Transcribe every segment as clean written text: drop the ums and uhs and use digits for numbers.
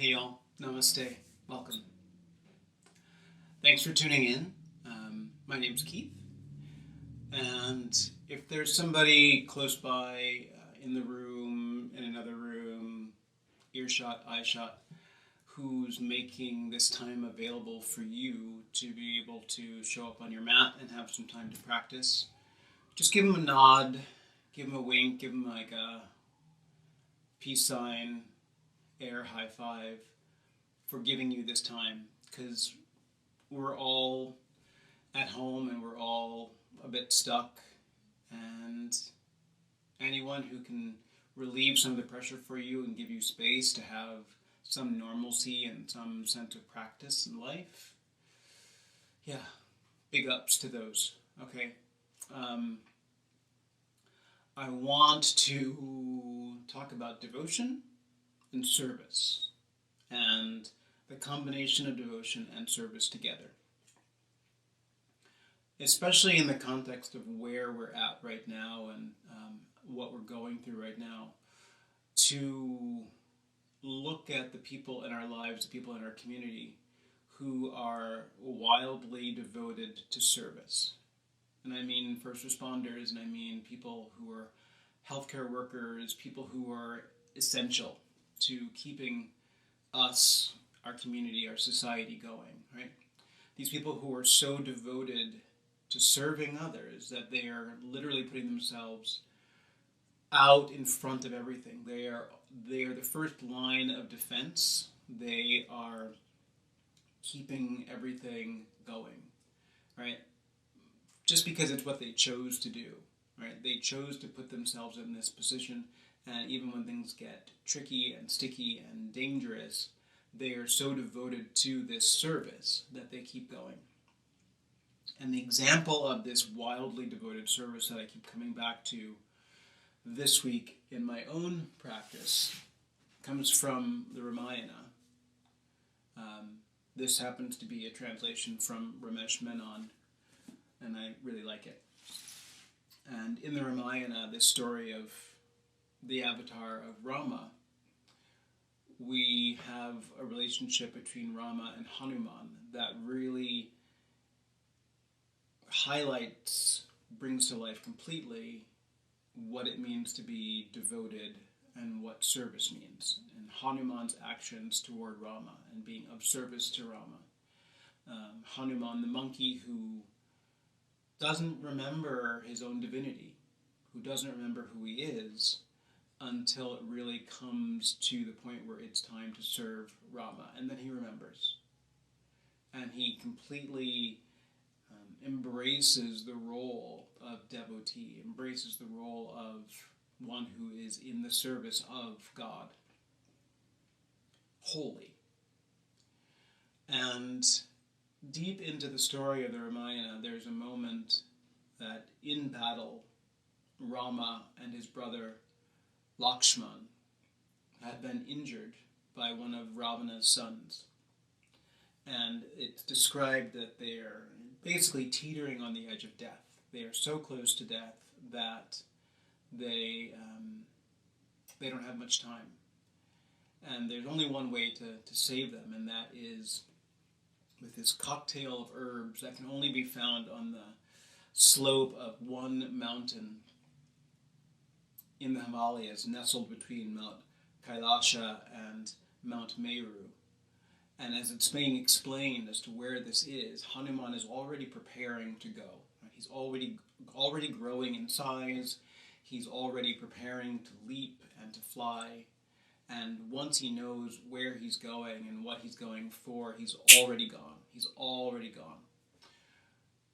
Hey y'all, namaste, welcome. Thanks for tuning in. My name's Keith, and if there's somebody close by, in the room, in another room, earshot, eyeshot, who's making this time available for you to be able to show up on your mat and have some time to practice, just give them a nod, give them a wink, give them like a peace sign, air high five for giving you this time, because we're all at home and we're all a bit stuck, and anyone who can relieve some of the pressure for you and give you space to have some normalcy and some sense of practice in life, yeah, big ups to those. Okay. I want to talk about devotion and service, and the combination of devotion and service together. Especially in the context of where we're at right now and what we're going through right now, to look at the people in our lives, the people in our community who are wildly devoted to service. And I mean first responders, and I mean people who are healthcare workers, people who are essential to keeping us, our community, our society going, right? These people who are so devoted to serving others that they are literally putting themselves out in front of everything. They are the first line of defense. They are keeping everything going, right? Just because it's what they chose to do, right? They chose to put themselves in this position, and even when things get tricky and sticky and dangerous, they are so devoted to this service that they keep going. And the example of this wildly devoted service that I keep coming back to this week in my own practice comes from the Ramayana. This happens to be a translation from Ramesh Menon, and I really like it. And in the Ramayana, this story of the avatar of Rama, we have a relationship between Rama and Hanuman that really highlights, brings to life completely what it means to be devoted and what service means, and Hanuman's actions toward Rama and being of service to Rama. Hanuman, the monkey who doesn't remember his own divinity, who doesn't remember who he is until it really comes to the point where it's time to serve Rama, and then he remembers. And he completely embraces the role of devotee, embraces the role of one who is in the service of God, holy. And deep into the story of the Ramayana, there's a moment that in battle, Rama and his brother Lakshman had been injured by one of Ravana's sons. And it's described that they are basically teetering on the edge of death. They are so close to death that they don't have much time. And there's only one way to save them, and that is with this cocktail of herbs that can only be found on the slope of one mountain in the Himalayas, nestled between Mount Kailasha and Mount Meru. And as it's being explained as to where this is, Hanuman is already preparing to go. He's already growing in size. He's already preparing to leap and to fly. And once he knows where he's going and what he's going for, he's already gone. He's already gone.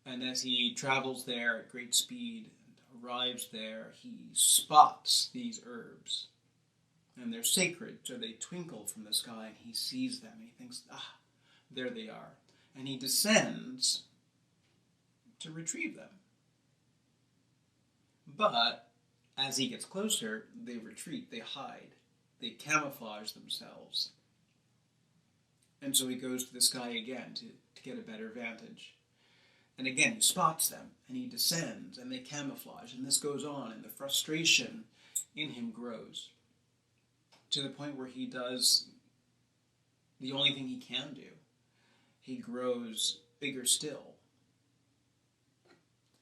And as he travels there at great speed and arrives there, he spots these herbs. And they're sacred, so they twinkle from the sky, and he sees them, and he thinks, there they are. And he descends to retrieve them. But as he gets closer, they retreat, they hide, they camouflage themselves. And so he goes to the sky again to get a better vantage. And again, he spots them, and he descends, and they camouflage, and this goes on, and the frustration in him grows, to the point where he does the only thing he can do. He grows bigger still.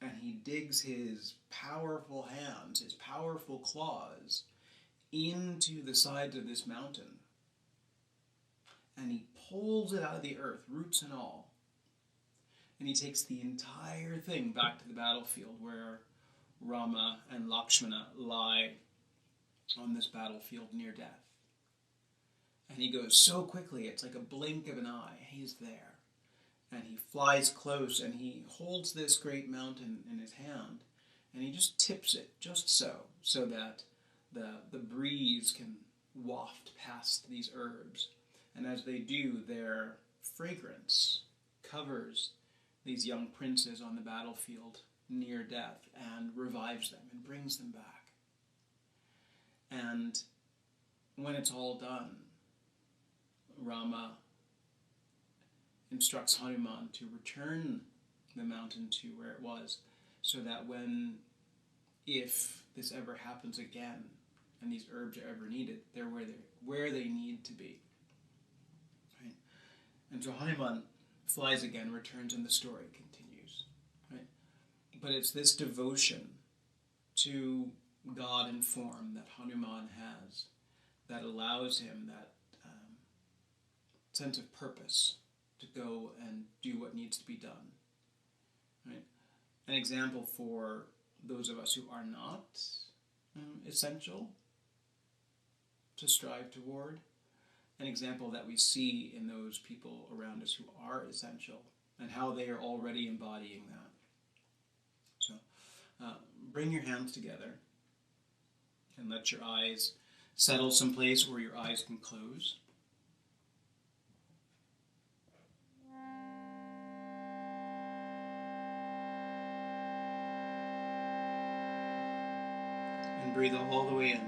And he digs his powerful hands, his powerful claws, into the sides of this mountain. And he pulls it out of the earth, roots and all. And he takes the entire thing back to the battlefield where Rama and Lakshmana lie on this battlefield near death. And he goes so quickly, it's like a blink of an eye. He's there. And he flies close, and he holds this great mountain in his hand, and he just tips it, just so that the breeze can waft past these herbs. And as they do, their fragrance covers these young princes on the battlefield near death and revives them and brings them back. And when it's all done, Rama instructs Hanuman to return the mountain to where it was, so that if this ever happens again, and these herbs are ever needed, they're where they need to be. Right? And so Hanuman flies again, returns, and the story continues. Right? But it's this devotion to God in form that Hanuman has that allows him that sense of purpose to go and do what needs to be done. Right? An example for those of us who are not essential to strive toward. An example that we see in those people around us who are essential and how they are already embodying that. So bring your hands together and let your eyes settle someplace where your eyes can close. And breathe all the way in.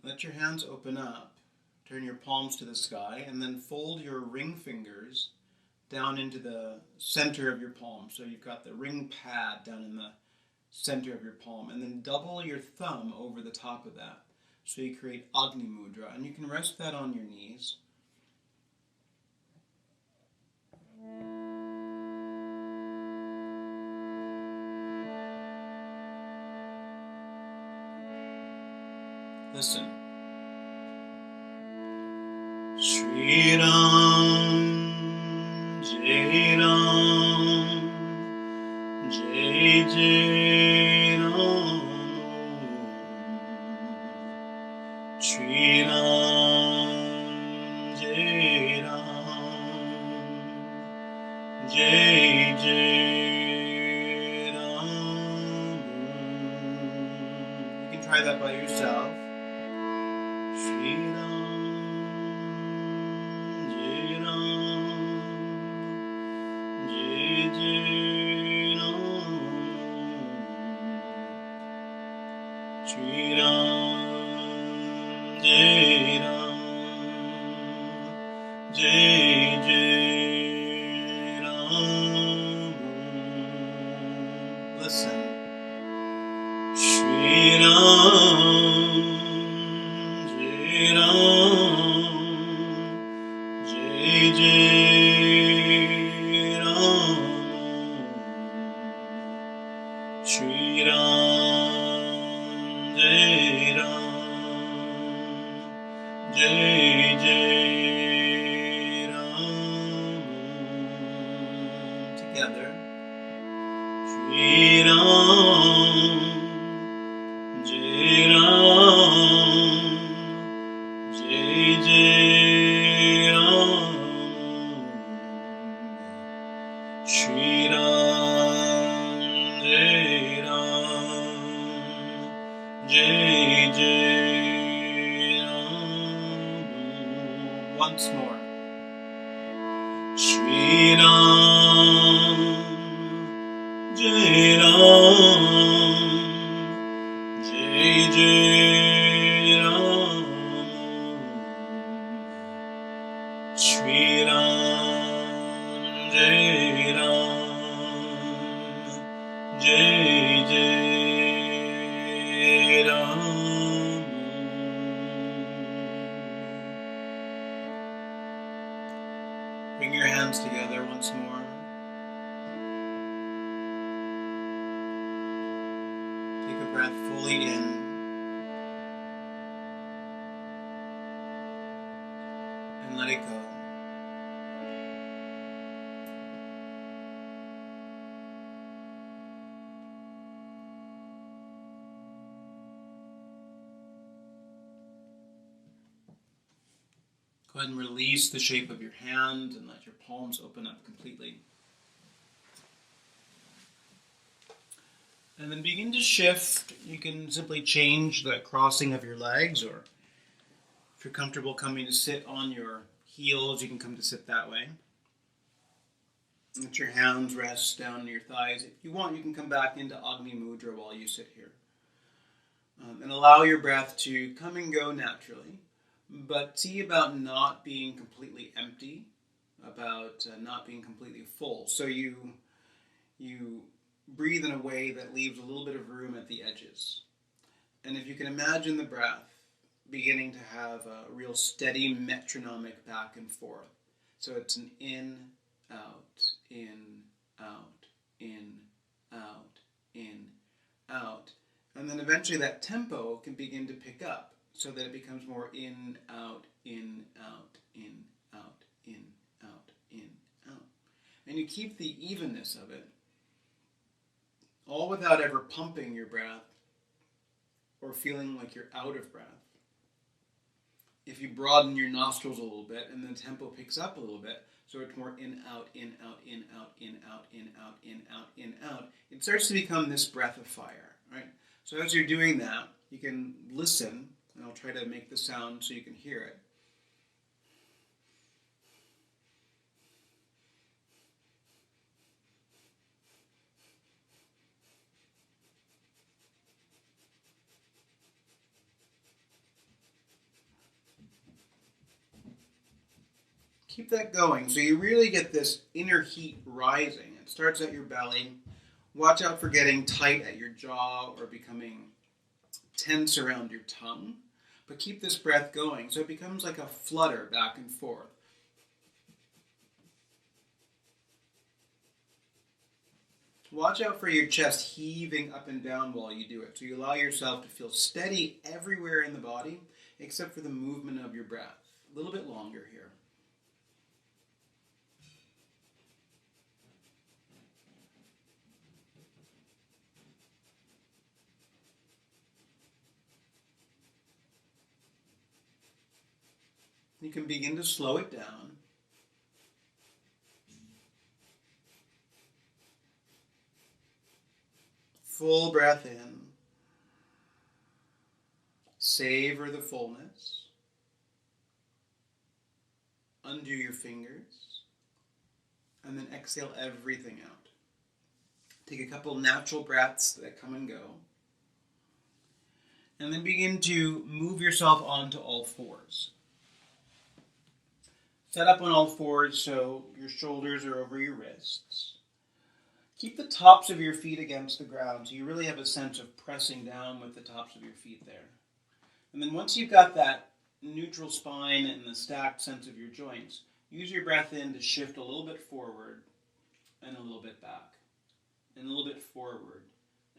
Let your hands open up, turn your palms to the sky, and then fold your ring fingers down into the center of your palm. So you've got the ring pad down in the center of your palm, and then double your thumb over the top of that. So you create Agni Mudra, and you can rest that on your knees. Listen. Shri Ram, Jai Ram, Jai Jai Ram. Shri Ram, Jai Ram, Jai Jai Ram. You can try that by yourself. Shri Ram, Jai Ram, Jai Jai Ram. Shri Ram, Jai Ram, Jai Jai Ram. Listen. Shri Ram, Jai Ram, Jai Jai Ram. Shri Ram, Jai Ram, Jai Jai Ram. Together. Shri Ram, Jai Ram. Jai Jai Ram. Once more. Shri Ram, Jai Ram, Jai Jai Ram. Shri Ram, Jai Ram, Jai Jai Ram. Bring your hands together once more. Take a breath fully in. And let it go. Go ahead and release the shape of your hand and let your palms open up completely. And then begin to shift. You can simply change the crossing of your legs, or if you're comfortable coming to sit on your heels, you can come to sit that way. Let your hands rest down on your thighs. If you want, you can come back into Agni Mudra while you sit here. And allow your breath to come and go naturally. But see about not being completely empty, about not being completely full. So you breathe in a way that leaves a little bit of room at the edges. And if you can imagine the breath beginning to have a real steady metronomic back and forth. So it's an in, out, in, out, in, out, in, out. And then eventually that tempo can begin to pick up so that it becomes more in, out, in, out, in, out, in, out, in, out. And you keep the evenness of it, all without ever pumping your breath or feeling like you're out of breath. If you broaden your nostrils a little bit and the tempo picks up a little bit, so it's more in, out, in, out, in, out, in, out, in, out, in, out, in, out, it starts to become this breath of fire, right? So as you're doing that, you can listen, and I'll try to make the sound so you can hear it. Keep that going so you really get this inner heat rising. It starts at your belly. Watch out for getting tight at your jaw or becoming tense around your tongue. But keep this breath going so it becomes like a flutter back and forth. Watch out for your chest heaving up and down while you do it. So you allow yourself to feel steady everywhere in the body except for the movement of your breath. A little bit longer here. You can begin to slow it down. Full breath in. Savor the fullness. Undo your fingers. And then exhale everything out. Take a couple natural breaths that come and go. And then begin to move yourself onto all fours. Set up on all fours so your shoulders are over your wrists. Keep the tops of your feet against the ground so you really have a sense of pressing down with the tops of your feet there. And then once you've got that neutral spine and the stacked sense of your joints, use your breath in to shift a little bit forward and a little bit back. And a little bit forward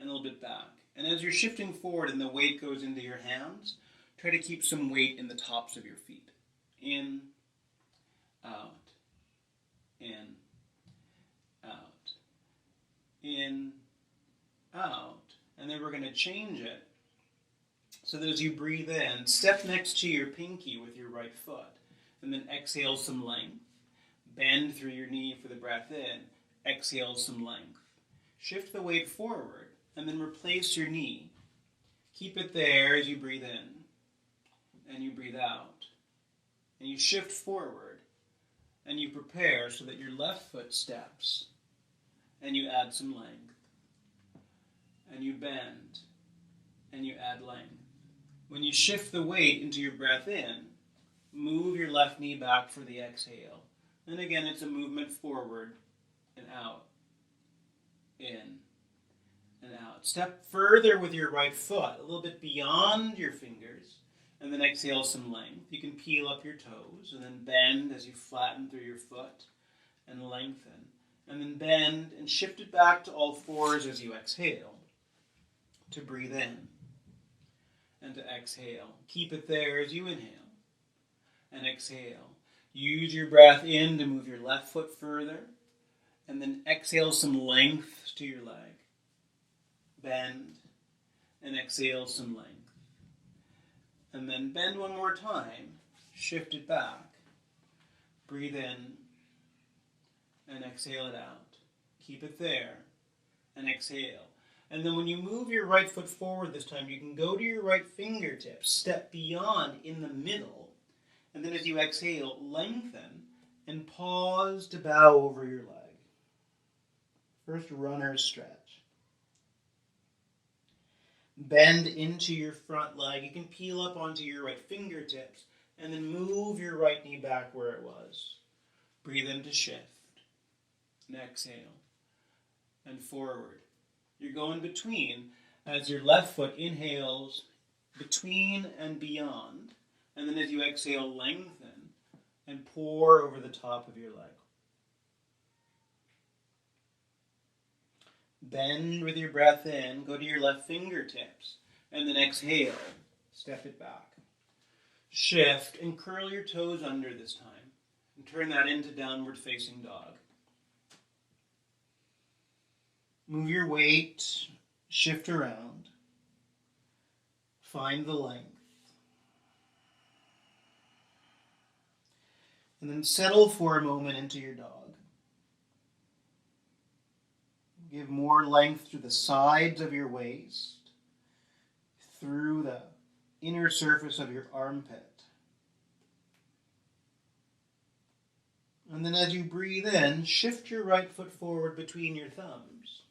and a little bit back. And as you're shifting forward and the weight goes into your hands, try to keep some weight in the tops of your feet. In, out, in, out, in, out. And then we're going to change it so that as you breathe in, step next to your pinky with your right foot. And then exhale some length. Bend through your knee for the breath in. Exhale some length. Shift the weight forward and then replace your knee. Keep it there as you breathe in and you breathe out. And you shift forward and you prepare so that your left foot steps and you add some length. And you bend and you add length. When you shift the weight into your breath in, move your left knee back for the exhale. And again, it's a movement forward and out, in and out. Step further with your right foot, a little bit beyond your fingers, and then exhale some length. You can peel up your toes and then bend as you flatten through your foot and lengthen. And then bend and shift it back to all fours as you exhale, to breathe in and to exhale. Keep it there as you inhale and exhale. Use your breath in to move your left foot further, and then exhale some length to your leg. Bend and exhale some length. And then bend one more time, shift it back. Breathe in and exhale it out. Keep it there and exhale. And then when you move your right foot forward this time, you can go to your right fingertips, step beyond in the middle, and then as you exhale, lengthen and pause to bow over your leg. First, runner's stretch. Bend into your front leg. You can peel up onto your right fingertips and then move your right knee back where it was. Breathe in to shift and exhale and forward. You're going between as your left foot inhales between and beyond, and then as you exhale, lengthen and pour over the top of your leg. Bend with your breath in, go to your left fingertips, and then exhale, step it back. Shift and curl your toes under this time, and turn that into downward facing dog. Move your weight, shift around, find the length, and then settle for a moment into your dog. Give more length to the sides of your waist, through the inner surface of your armpit. And then as you breathe in, shift your right foot forward between your thumbs.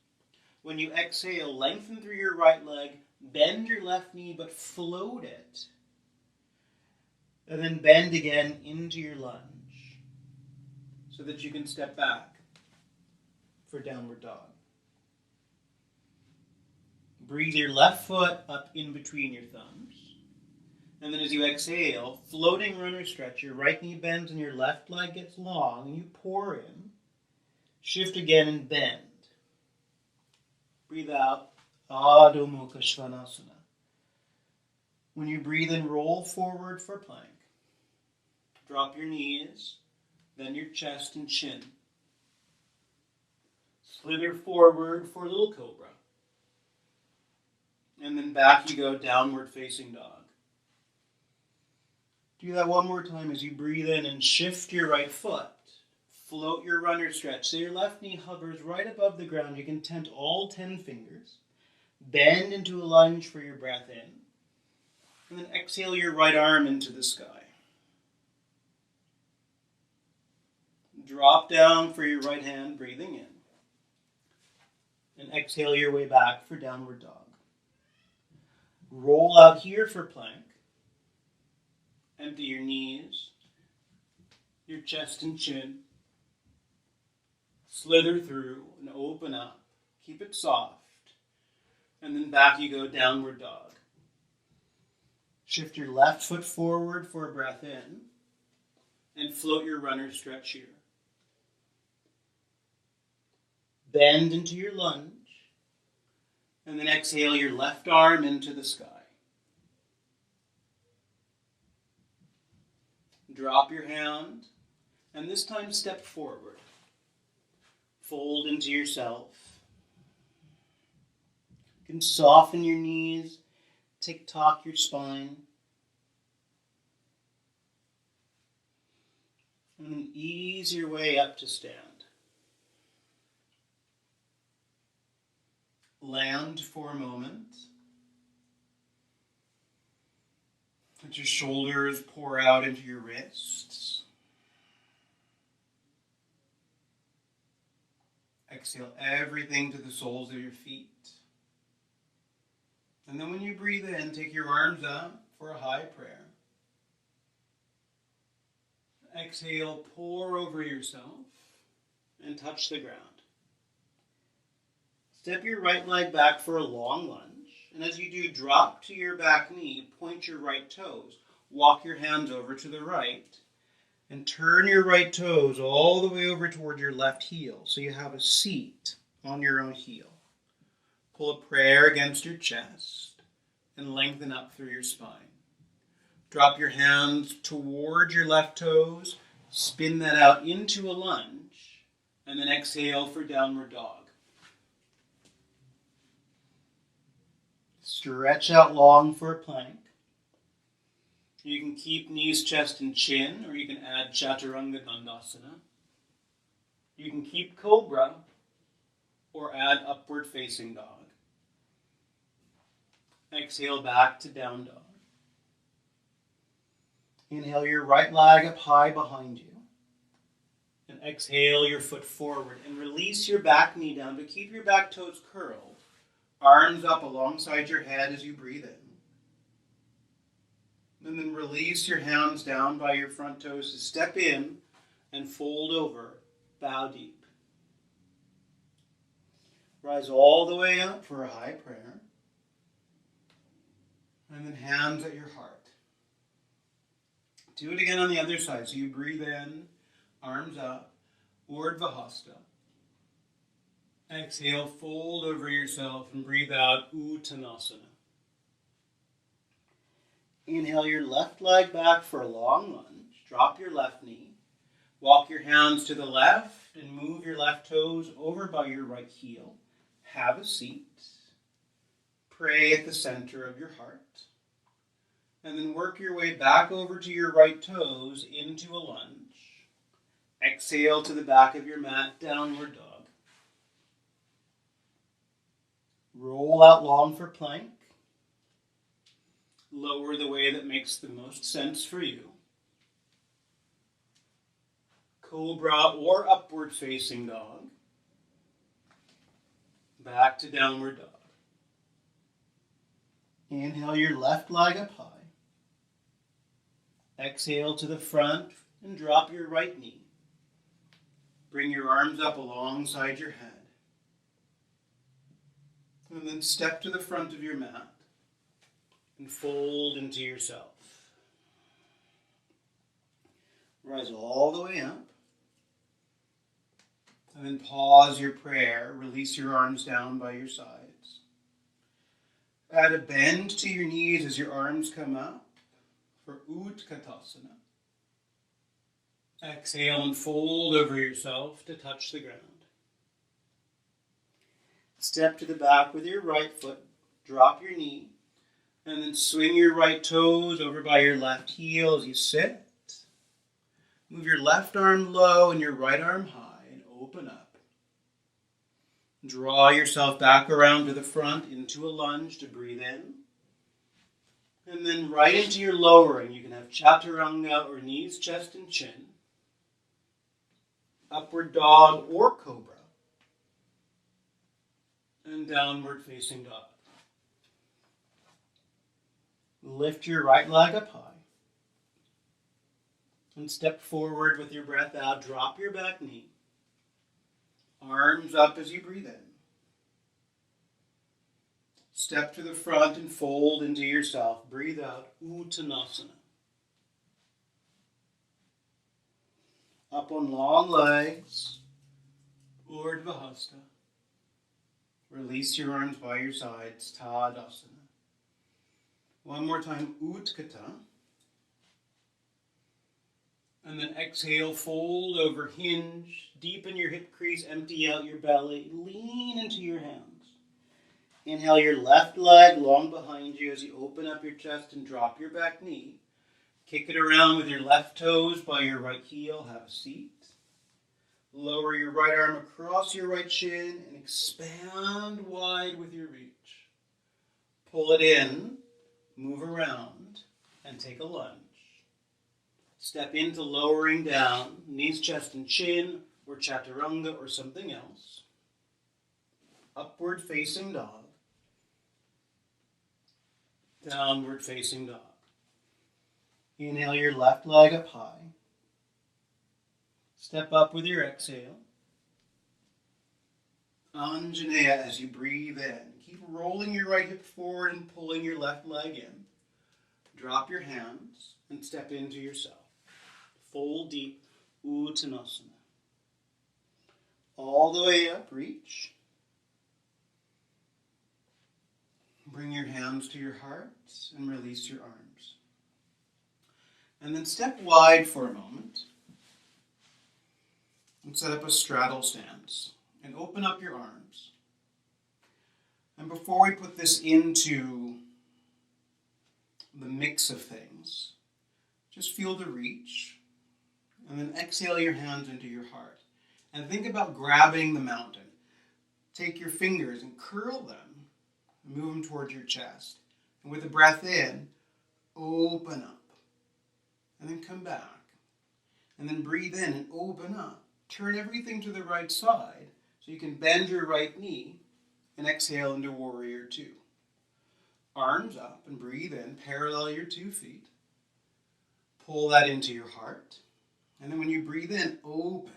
When you exhale, lengthen through your right leg, bend your left knee, but float it. And then bend again into your lunge so that you can step back for downward dog. Breathe your left foot up in between your thumbs. And then as you exhale, floating runner stretch, your right knee bends and your left leg gets long, and you pour in. Shift again and bend. Breathe out, Adho Mukha Svanasana. When you breathe in, roll forward for plank. Drop your knees, then your chest and chin. Slither forward for little cobra. And then back you go, downward facing dog. Do that one more time as you breathe in and shift your right foot. Float your runner stretch. So your left knee hovers right above the ground. You can tent all 10 fingers. Bend into a lunge for your breath in. And then exhale your right arm into the sky. Drop down for your right hand, breathing in. And exhale your way back for downward dog. Roll out here for plank. Empty your knees, your chest and chin. Slither through and open up. Keep it soft. And then back you go, downward dog. Shift your left foot forward for a breath in. And float your runner stretch here. Bend into your lunge. And then exhale your left arm into the sky. Drop your hand, and this time step forward. Fold into yourself. You can soften your knees, tick-tock your spine. And then ease your way up to stand. Land for a moment. Let your shoulders pour out into your wrists. Exhale everything to the soles of your feet. And then when you breathe in, take your arms up for a high prayer. Exhale, pour over yourself and touch the ground. Step your right leg back for a long lunge. And as you do, drop to your back knee, point your right toes. Walk your hands over to the right. And turn your right toes all the way over toward your left heel. So you have a seat on your own heel. Pull a prayer against your chest and lengthen up through your spine. Drop your hands toward your left toes. Spin that out into a lunge. And then exhale for downward dog. Stretch out long for a plank. You can keep knees, chest, and chin, or you can add Chaturanga Dandasana. You can keep Cobra, or add Upward Facing Dog. Exhale back to Down Dog. Inhale your right leg up high behind you. And exhale your foot forward. And release your back knee down, but keep your back toes curled. Arms up alongside your head as you breathe in. And then release your hands down by your front toes to step in and fold over, bow deep. Rise all the way up for a high prayer. And then hands at your heart. Do it again on the other side. So you breathe in, arms up, Urdhva Hasta. Exhale, fold over yourself and breathe out, Uttanasana. Inhale your left leg back for a long lunge. Drop your left knee. Walk your hands to the left and move your left toes over by your right heel. Have a seat. Pray at the center of your heart. And then work your way back over to your right toes into a lunge. Exhale to the back of your mat, downward dog. Roll out long for plank. Lower the way that makes the most sense for you. Cobra or upward facing dog. Back to downward dog. Inhale your left leg up high. Exhale to the front and drop your right knee. Bring your arms up alongside your head. And then step to the front of your mat and fold into yourself. Rise all the way up. And then pause your prayer. Release your arms down by your sides. Add a bend to your knees as your arms come up for Utkatasana. Exhale and fold over yourself to touch the ground. Step to the back with your right foot. Drop your knee. And then swing your right toes over by your left heel as you sit. Move your left arm low and your right arm high and open up. Draw yourself back around to the front into a lunge to breathe in. And then right into your lowering. You can have Chaturanga or knees, chest, and chin. Upward dog or cobra. And downward facing dog. Lift your right leg up high. And step forward with your breath out. Drop your back knee. Arms up as you breathe in. Step to the front and fold into yourself. Breathe out. Uttanasana. Up on long legs. Urdhva Hasta. Release your arms by your sides. Tadasana. One more time. Utkata. And then exhale, fold over, hinge, deepen your hip crease, empty out your belly, lean into your hands. Inhale your left leg long behind you as you open up your chest and drop your back knee. Kick it around with your left toes by your right heel, have a seat. Lower your right arm across your right shin and expand wide with your reach. Pull it in, move around, and take a lunge. Step into lowering down, knees, chest, and chin, or chaturanga, or something else. Upward facing dog. Downward facing dog. Inhale your left leg up high. Step up with your exhale. Anjaneya as you breathe in. Keep rolling your right hip forward and pulling your left leg in. Drop your hands and step into yourself. Fold deep, Uttanasana. All the way up, reach. Bring your hands to your heart and release your arms. And then step wide for a moment. And set up a straddle stance. And open up your arms. And before we put this into the mix of things, just feel the reach. And then exhale your hands into your heart. And think about grabbing the mountain. Take your fingers and curl them. And move them towards your chest. And with the breath in, open up. And then come back. And then breathe in and open up. Turn everything to the right side so you can bend your right knee and exhale into warrior two. Arms up and breathe in. Parallel your 2 feet. Pull that into your heart. And then when you breathe in, open.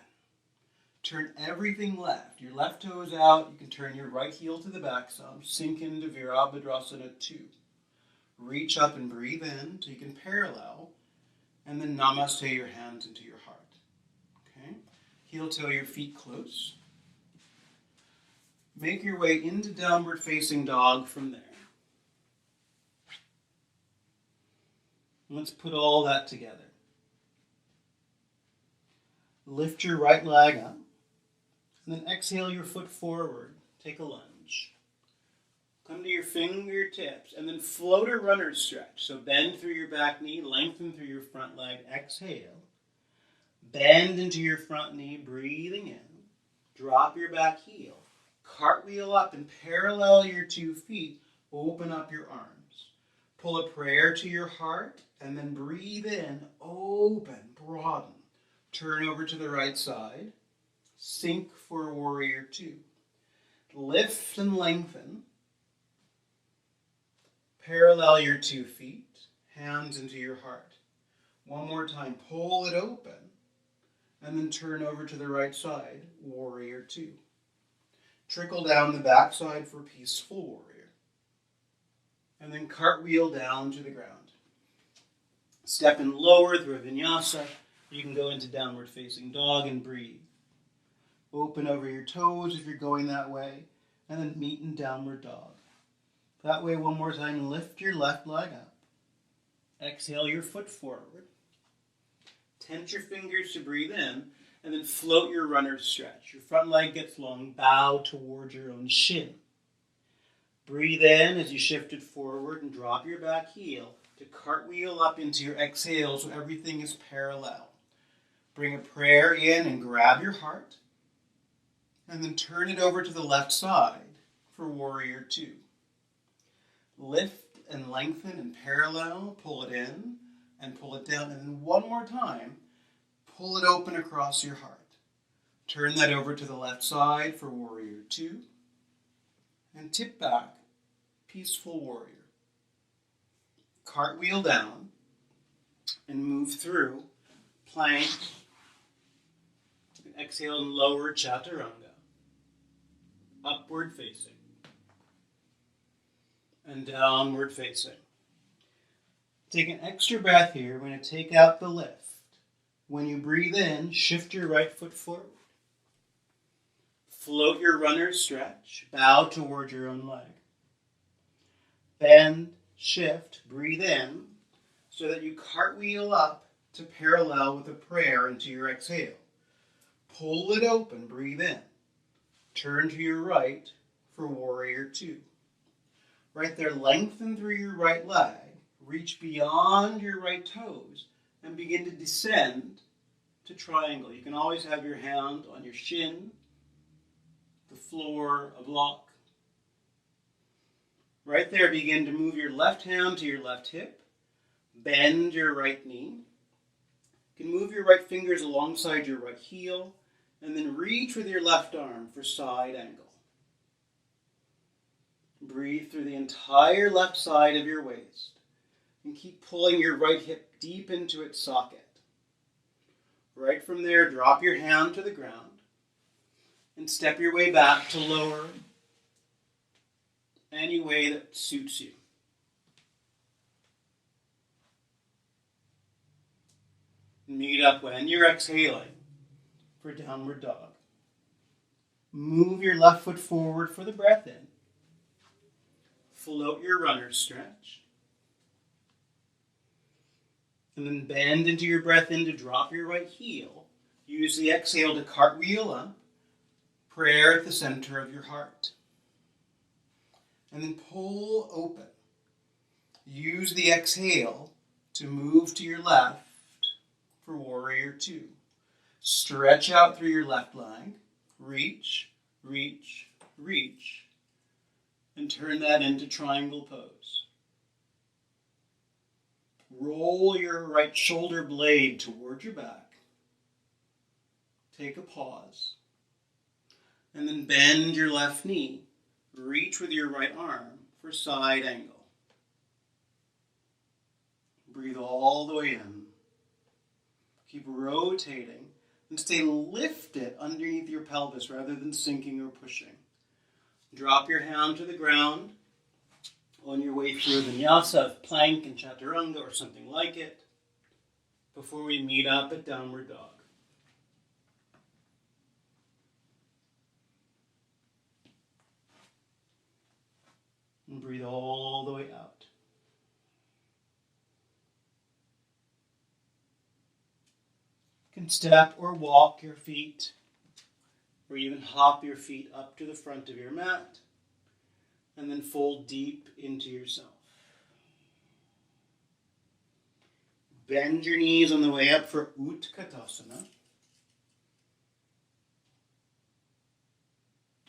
Turn everything left. Your left toe is out. You can turn your right heel to the back some. Sink into Virabhadrasana 2. Reach up and breathe in so you can parallel. And then namaste your hands into your heart. Okay? Heel toe your feet close. Make your way into downward facing dog from there. Let's put all that together. Lift your right leg up. And then exhale your foot forward. Take a lunge. Come to your fingertips. And then float a runner's stretch. So bend through your back knee. Lengthen through your front leg. Exhale. Bend into your front knee. Breathing in. Drop your back heel. Cartwheel up and parallel your 2 feet. Open up your arms. Pull a prayer to your heart. And then breathe in. Open. Broaden. Turn over to the right side. Sink for warrior two. Lift and lengthen. Parallel your 2 feet. Hands into your heart. One more time. Pull it open. And then turn over to the right side. Warrior two. Trickle down the backside for peaceful warrior. And then cartwheel down to the ground. Step in lower through a vinyasa. You can go into downward facing dog and breathe. Open over your toes if you're going that way. And then meet in downward dog. That way, one more time, lift your left leg up. Exhale your foot forward. Tense your fingers to breathe in. And then float your runner's stretch. Your front leg gets long. Bow towards your own shin. Breathe in as you shift it forward and drop your back heel to cartwheel up into your exhale so everything is parallel. Bring a prayer in and grab your heart. And then turn it over to the left side for warrior two. Lift and lengthen and parallel. Pull it in and pull it down. And then one more time, pull it open across your heart. Turn that over to the left side for warrior two. And tip back, peaceful warrior. Cartwheel down and move through plank. And exhale and lower chaturanga. Upward facing. And downward facing. Take an extra breath here. We're going to take out the lift. When you breathe in, shift your right foot forward. Float your runner's stretch. Bow toward your own leg. Bend, shift, breathe in so that you cartwheel up to parallel with a prayer into your exhale. Pull it open, breathe in. Turn to your right for warrior two. Right there, lengthen through your right leg. Reach beyond your right toes and begin to descend to triangle. You can always have your hand on your shin, the floor, a block. Right there, begin to move your left hand to your left hip. Bend your right knee. You can move your right fingers alongside your right heel, and then reach with your left arm for side angle. Breathe through the entire left side of your waist, and keep pulling your right hip deep into its socket. Right from there, drop your hand to the ground, and step your way back to lower any way that suits you. Meet up when you're exhaling for downward dog. Move your left foot forward for the breath in. Float your runner's stretch. And then bend into your breath in to drop your right heel. Use the exhale to cartwheel up. Prayer at the center of your heart. And then pull open. Use the exhale to move to your left for warrior two. Stretch out through your left leg. Reach, reach, reach. And turn that into triangle pose. Roll your right shoulder blade toward your back. Take a pause. And then bend your left knee. Reach with your right arm for side angle. Breathe all the way in. Keep rotating and stay lifted underneath your pelvis rather than sinking or pushing. Drop your hand to the ground on your way through Vinyasa of plank and chaturanga or something like it before we meet up at downward dog. And breathe all the way out. You can step or walk your feet, or even hop your feet up to the front of your mat, and then fold deep into yourself. Bend your knees on the way up for Utkatasana.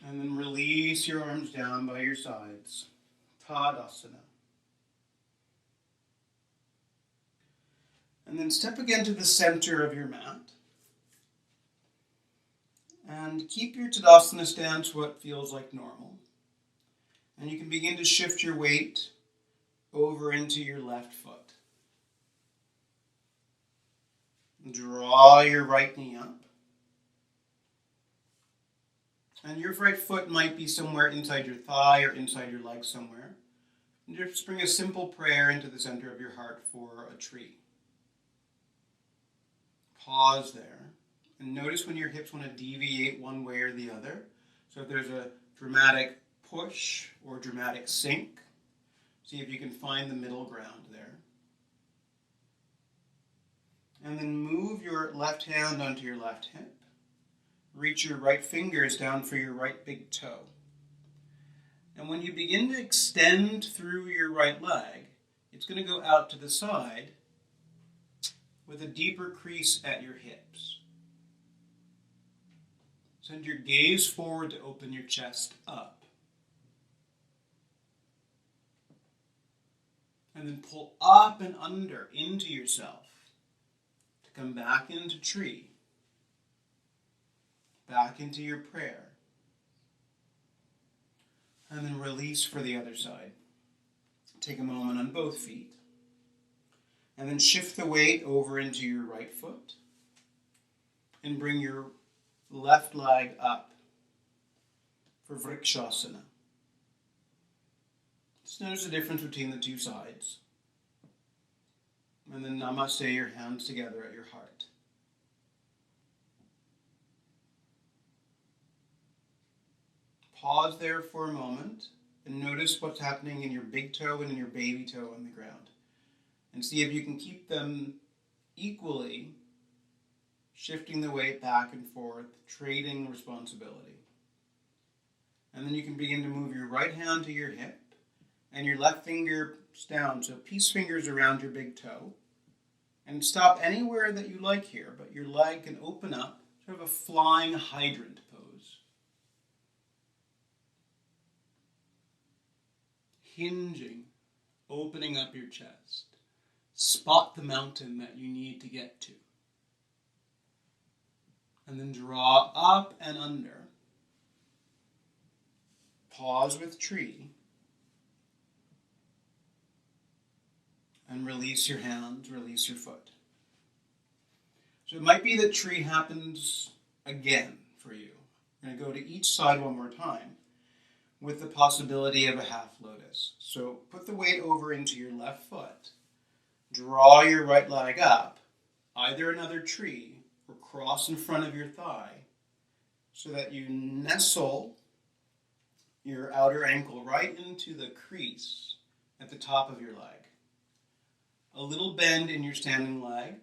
And then release your arms down by your sides. Tadasana. And then step again to the center of your mat. And keep your Tadasana stance what feels like normal. And you can begin to shift your weight over into your left foot. Draw your right knee up. And your right foot might be somewhere inside your thigh or inside your leg somewhere. And just bring a simple prayer into the center of your heart for a tree. Pause there. And notice when your hips want to deviate one way or the other. So if there's a dramatic push or dramatic sink, see if you can find the middle ground there. And then move your left hand onto your left hip. Reach your right fingers down for your right big toe. And when you begin to extend through your right leg, it's going to go out to the side with a deeper crease at your hips. Send your gaze forward to open your chest up. And then pull up and under into yourself to come back into tree. Back into your prayer. And then release for the other side. Take a moment on both feet. And then shift the weight over into your right foot. And bring your left leg up for Vrikshasana. Just notice the difference between the two sides. And then namaste your hands together at your heart. Pause there for a moment and notice what's happening in your big toe and in your baby toe on the ground. And see if you can keep them equally, shifting the weight back and forth, trading responsibility. And then you can begin to move your right hand to your hip and your left finger down. So peace fingers around your big toe. And stop anywhere that you like here, but your leg can open up, sort of a flying hydrant pose. Hinging, opening up your chest, Spot the mountain that you need to get to. And then draw up and under. Pause with tree. And release your hand, release your foot. So it might be that tree happens again for you. We're going to go to each side one more time with the possibility of a half lotus. So put the weight over into your left foot. Draw your right leg up, either another tree or cross in front of your thigh, so that you nestle your outer ankle right into the crease at the top of your leg. A little bend in your standing leg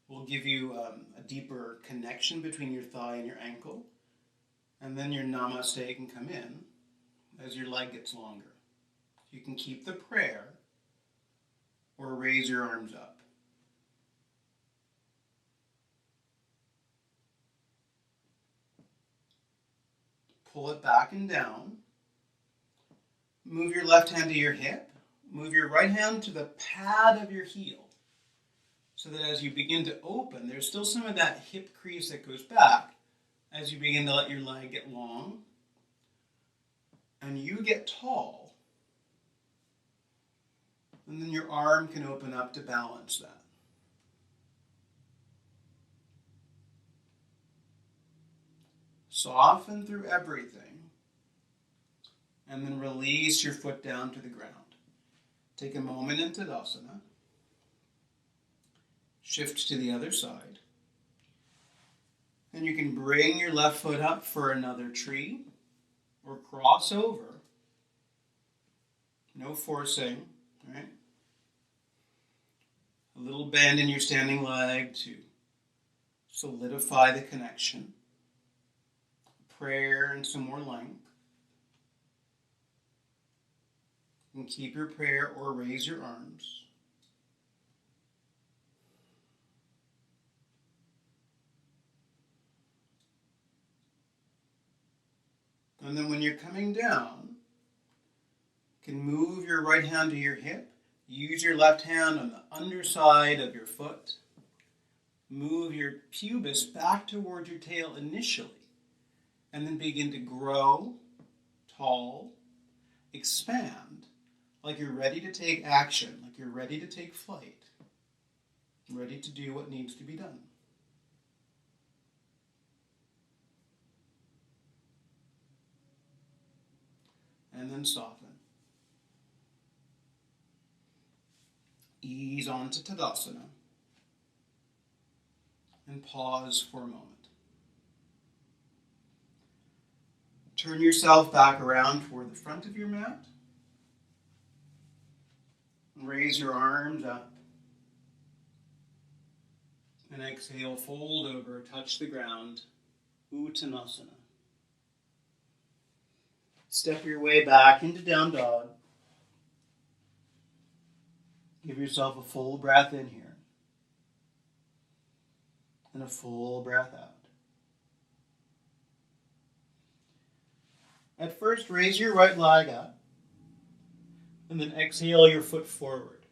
will give you a deeper connection between your thigh and your ankle. And then your namaste can come in as your leg gets longer. You can keep the prayer or raise your arms up. Pull it back and down. Move your left hand to your hip. Move your right hand to the pad of your heel, so that as you begin to open, there's still some of that hip crease that goes back as you begin to let your leg get long and you get tall. And then your arm can open up to balance that. Soften through everything and then release your foot down to the ground. Take a moment in Tadasana. Shift to the other side. And you can bring your left foot up for another tree or cross over. No forcing, right? A little bend in your standing leg to solidify the connection. Prayer and some more length. And keep your prayer or raise your arms. And then when you're coming down, you can move your right hand to your hip. Use your left hand on the underside of your foot. Move your pubis back towards your tail initially. And then begin to grow, tall, expand, like you're ready to take action, like you're ready to take flight, ready to do what needs to be done. And then soften. Ease onto Tadasana. And pause for a moment. Turn yourself back around toward the front of your mat. Raise your arms up. And exhale, fold over, touch the ground. Uttanasana. Step your way back into down dog. Give yourself a full breath in here. And a full breath out. At first, raise your right leg up. And then exhale your foot forward.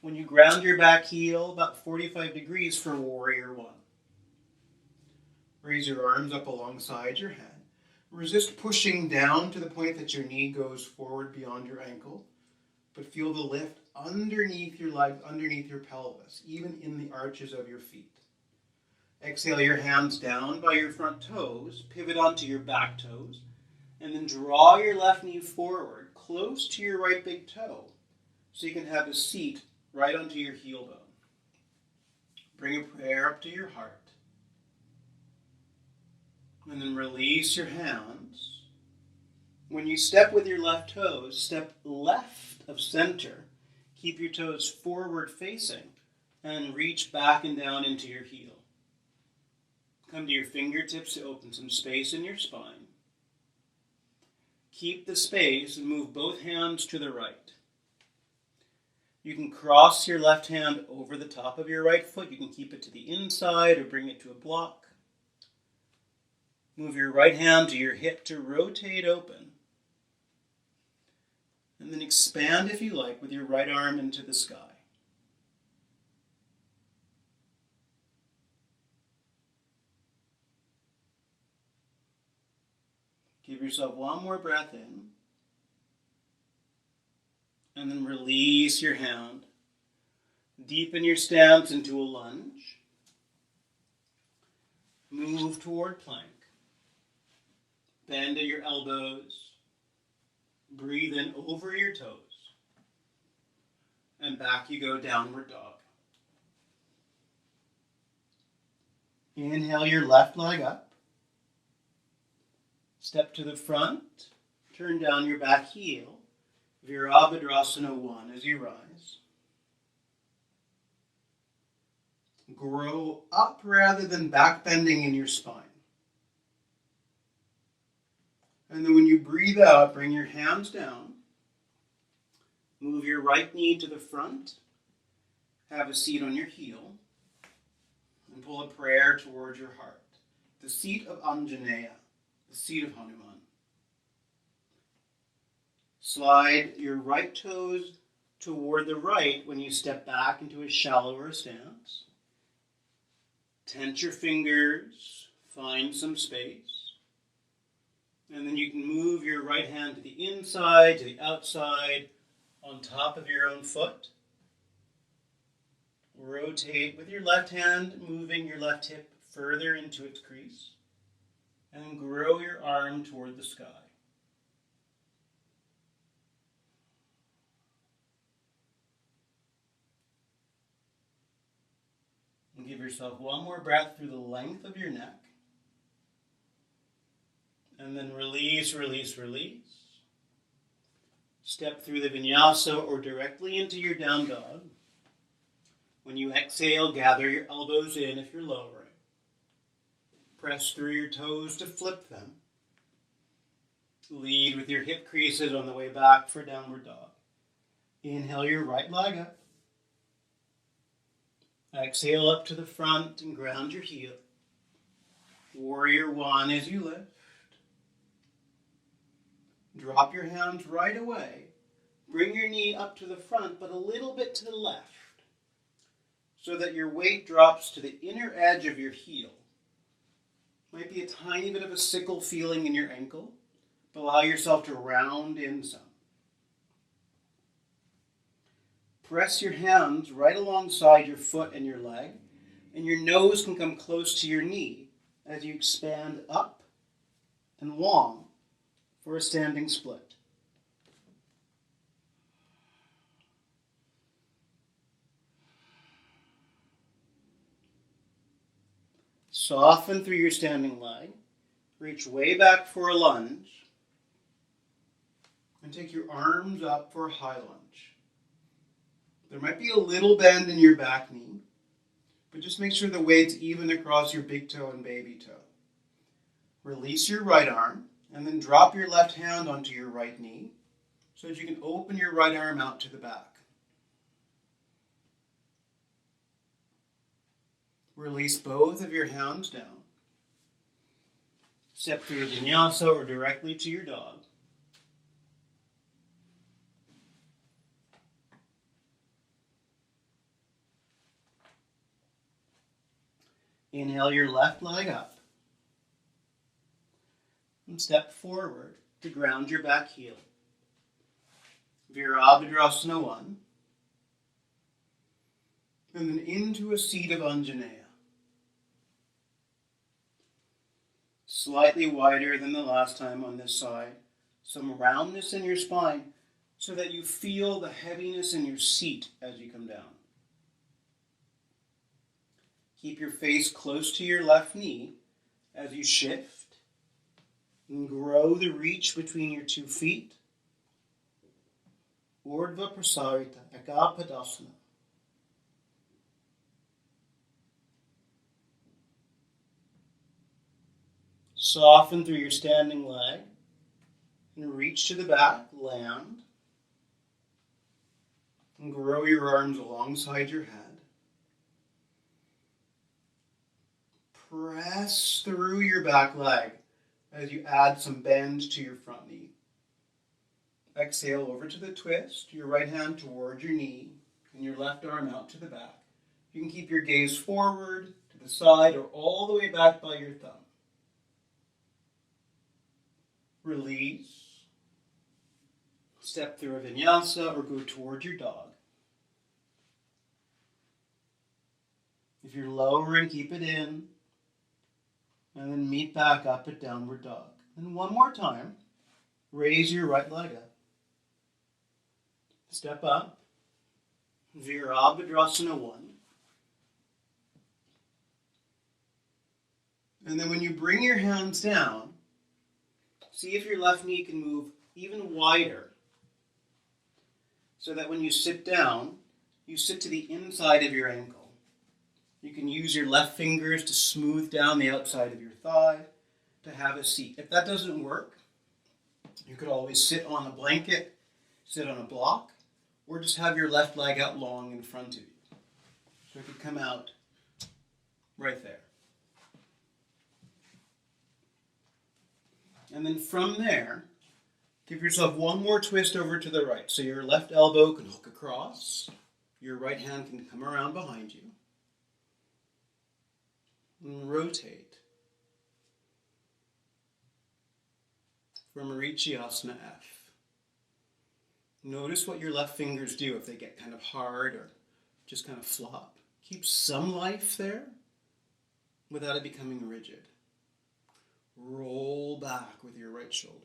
When you ground your back heel, about 45 degrees for warrior one. Raise your arms up alongside your head. Resist pushing down to the point that your knee goes forward beyond your ankle, but feel the lift underneath your legs, underneath your pelvis, even in the arches of your feet. Exhale your hands down by your front toes, pivot onto your back toes, and then draw your left knee forward, close to your right big toe, so you can have a seat right onto your heel bone. Bring a prayer up to your heart. And then release your hands. When you step with your left toes, step left of center. Keep your toes forward facing and reach back and down into your heel. Come to your fingertips to open some space in your spine. Keep the space and move both hands to the right. You can cross your left hand over the top of your right foot. You can keep it to the inside or bring it to a block. Move your right hand to your hip to rotate open. And then expand, if you like, with your right arm into the sky. Give yourself one more breath in. And then release your hand. Deepen your stance into a lunge. Move toward plank. Bend at your elbows. Breathe in over your toes. And back you go, downward dog. Inhale your left leg up. Step to the front. Turn down your back heel. Virabhadrasana 1 as you rise. Grow up rather than back bending in your spine. And then when you breathe out, bring your hands down. Move your right knee to the front. Have a seat on your heel. And pull a prayer towards your heart. The seat of Anjaneya, the seat of Hanuman. Slide your right toes toward the right when you step back into a shallower stance. Tense your fingers, find some space. And then you can move your right hand to the inside, to the outside, on top of your own foot. Rotate with your left hand, moving your left hip further into its crease. And grow your arm toward the sky. And give yourself one more breath through the length of your neck. And then release, release, release. Step through the Vinyasa or directly into your down dog. When you exhale, gather your elbows in if you're lowering. Press through your toes to flip them. Lead with your hip creases on the way back for downward dog. Inhale your right leg up. Exhale up to the front and ground your heel. Warrior 1 as you lift. Drop your hands right away. Bring your knee up to the front, but a little bit to the left, so that your weight drops to the inner edge of your heel. Might be a tiny bit of a sickle feeling in your ankle, but allow yourself to round in some. Press your hands right alongside your foot and your leg, and your nose can come close to your knee as you expand up and long for a standing split. Soften through your standing leg. Reach way back for a lunge. And take your arms up for a high lunge. There might be a little bend in your back knee, but just make sure the weight's even across your big toe and baby toe. Release your right arm, and then drop your left hand onto your right knee so that you can open your right arm out to the back. Release both of your hands down. Step through the Vinyasa or directly to your dog. Inhale your left leg up. And step forward to ground your back heel. Virabhadrasana 1. And then into a seat of Anjaneya. Slightly wider than the last time on this side. Some roundness in your spine so that you feel the heaviness in your seat as you come down. Keep your face close to your left knee as you shift. And grow the reach between your 2 feet. Urdhva Prasarita, Ekapadasana. Soften through your standing leg and reach to the back, land. And grow your arms alongside your head. Press through your back leg as you add some bend to your front knee. Exhale over to the twist, your right hand toward your knee, and your left arm out to the back. You can keep your gaze forward, to the side, or all the way back by your thumb. release, step through a vinyasa or go toward your dog. If you're lowering, keep it in, and then meet back up at downward dog. And one more time, raise your right leg up. Step up, Virabhadrasana 1. And then when you bring your hands down, see if your left knee can move even wider, so that when you sit down, you sit to the inside of your ankle. You can use your left fingers to smooth down the outside of your thigh to have a seat. If that doesn't work, you could always sit on a blanket, sit on a block, or just have your left leg out long in front of you. So it could come out right there. And then from there, give yourself one more twist over to the right. So your left elbow can hook across. Your right hand can come around behind you. And rotate. From Marichyasana F. Notice what your left fingers do if they get kind of hard or just kind of flop. Keep some life there without it becoming rigid. Roll back with your right shoulder.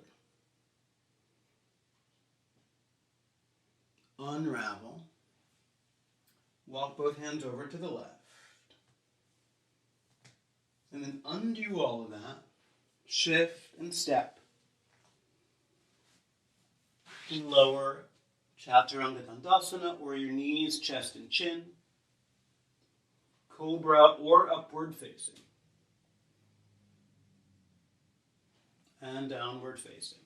Unravel. Walk both hands over to the left. And then undo all of that. Shift and step. And lower Chaturanga Dandasana, or your knees, chest and chin. Cobra or upward facing. And downward facing.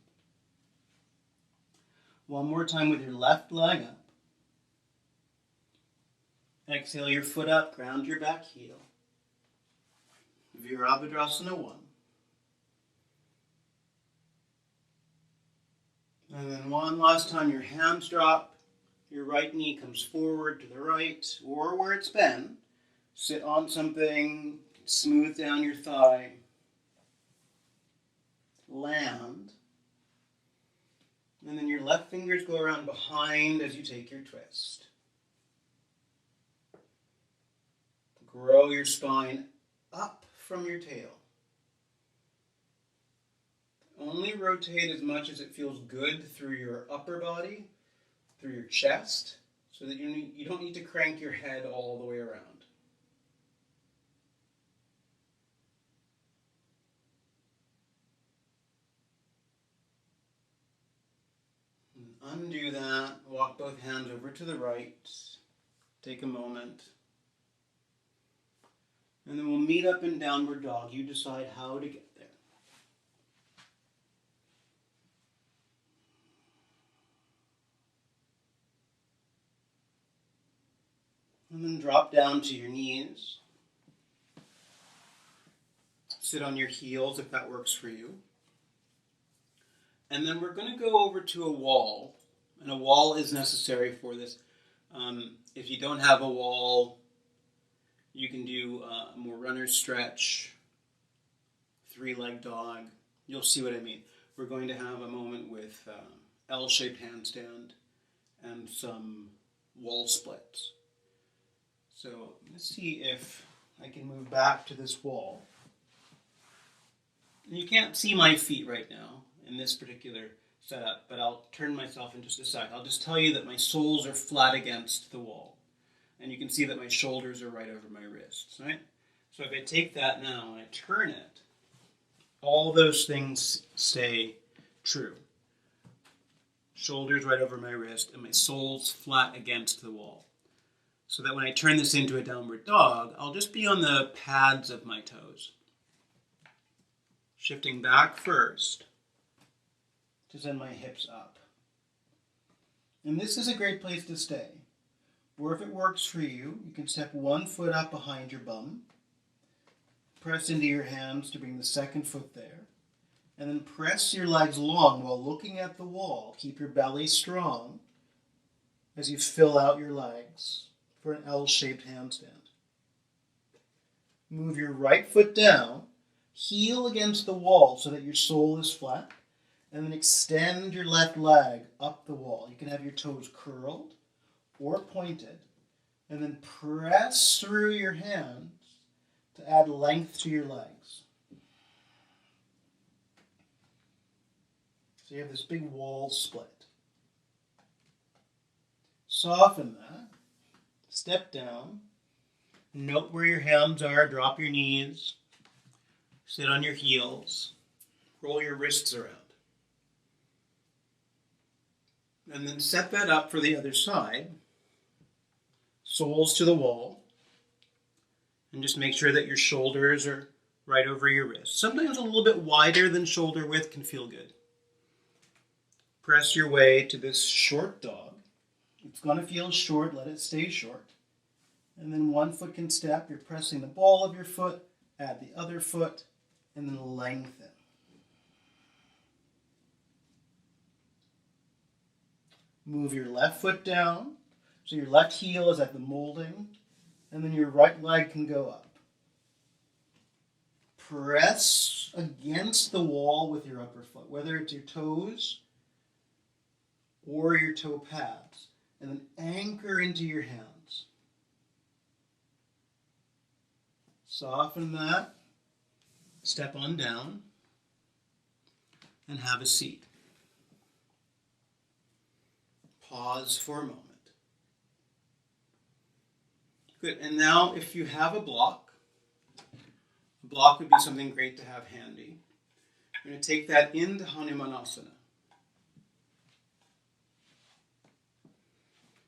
One more time with your left leg up. Exhale your foot up, ground your back heel. Virabhadrasana 1. And then one last time, your hands drop, your right knee comes forward to the right, or where it's been. Sit on something, smooth down your thigh. Land. And then your left fingers go around behind as you take your twist. Grow your spine up from your tail. Only rotate as much as it feels good through your upper body, through your chest, so that you don't need to crank your head all the way around. And undo that, walk both hands over to the right, take a moment. And then we'll meet up in downward dog. You decide how to get there. And then drop down to your knees. Sit on your heels if that works for you. And then we're going to go over to a wall. And a wall is necessary for this. If you don't have a wall, you can do a more runner's stretch, 3-leg dog. You'll see what I mean. We're going to have a moment with L-shaped handstand and some wall splits. So let's see if I can move back to this wall. And you can't see my feet right now in this particular setup, but I'll turn myself in just a sec. I'll just tell you that my soles are flat against the wall. And you can see that my shoulders are right over my wrists, right? So if I take that now and I turn it, all those things stay true. Shoulders right over my wrist and my soles flat against the wall. So that when I turn this into a downward dog, I'll just be on the pads of my toes. Shifting back first to send my hips up. And this is a great place to stay. Or if it works for you, you can step one foot up behind your bum, press into your hands to bring the second foot there, and then press your legs long while looking at the wall. Keep your belly strong as you fill out your legs for an L-shaped handstand. Move your right foot down, heel against the wall so that your sole is flat, And then extend your left leg up the wall. You can have your toes curled or pointed. And then press through your hands to add length to your legs. So you have this big wall split. Soften that. Step down. Note where your hands are. Drop your knees. Sit on your heels. Roll your wrists around. And then set that up for the other side. Soles to the wall. And just make sure that your shoulders are right over your wrists. Sometimes a little bit wider than shoulder width can feel good. Press your way to this short dog. It's going to feel short. Let it stay short. And then one foot can step. You're pressing the ball of your foot. Add the other foot. And then lengthen. Move your left foot down. So your left heel is at the molding. And then your right leg can go up. Press against the wall with your upper foot, whether it's your toes or your toe pads. And then anchor into your hands. Soften that. Step on down. And have a seat. Pause for a moment. Good. And now if you have a block would be something great to have handy. You're going to take that into Hanumanasana.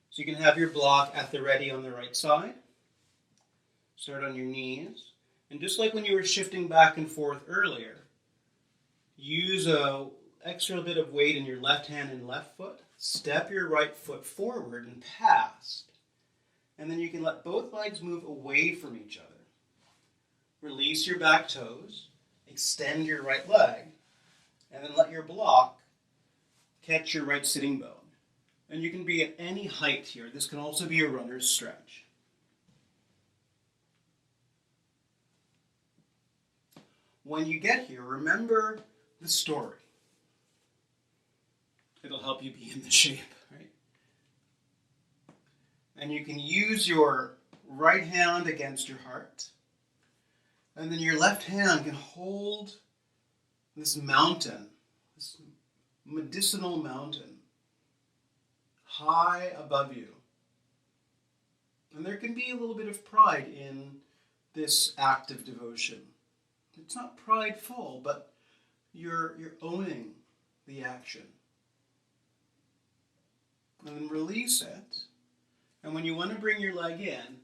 So you can have your block at the ready on the right side. Start on your knees. And just like when you were shifting back and forth earlier, use a extra bit of weight in your left hand and left foot. Step your right foot forward and past. And then you can let both legs move away from each other. Release your back toes. Extend your right leg. And then let your block catch your right sitting bone. And you can be at any height here. This can also be a runner's stretch. When you get here, remember the story. It'll help you be in the shape, right? And you can use your right hand against your heart. And then your left hand can hold this mountain, this medicinal mountain, high above you. And there can be a little bit of pride in this act of devotion. It's not prideful, but you're owning the action. And then release it. And when you want to bring your leg in,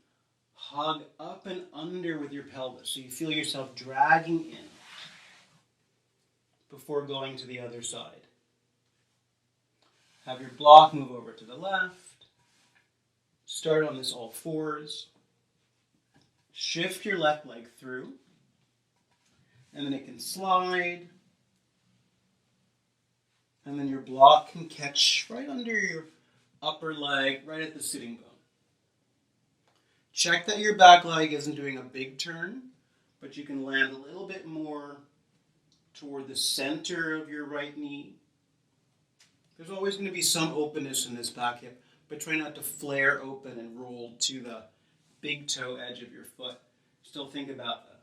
hug up and under with your pelvis so you feel yourself dragging in before going to the other side. Have your block move over to the left. Start on this all fours. Shift your left leg through. And then it can slide. And then your block can catch right under your upper leg, right at the sitting bone. Check that your back leg isn't doing a big turn, but you can land a little bit more toward the center of your right knee. There's always going to be some openness in this back hip, but try not to flare open and roll to the big toe edge of your foot. Still think about the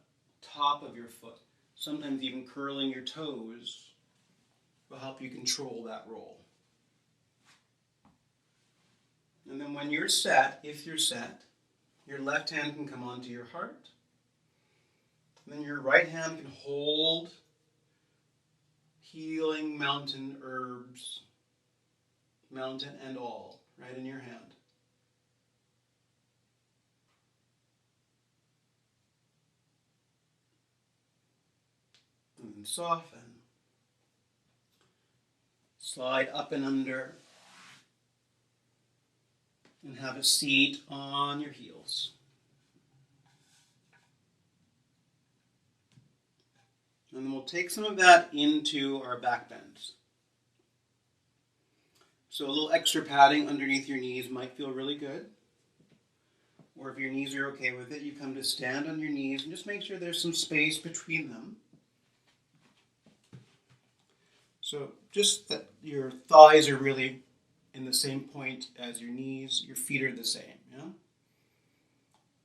top of your foot. Sometimes even curling your toes will help you control that roll. And then when you're set, if you're set, your left hand can come onto your heart. And then your right hand can hold healing mountain herbs, mountain and all, right in your hand. And then soften. Slide up and under. And have a seat on your heels. And then we'll take some of that into our back bends. So a little extra padding underneath your knees might feel really good. Or if your knees are okay with it, you come to stand on your knees and just make sure there's some space between them. So just that your thighs are really in the same point as your knees, your feet are the same. Yeah?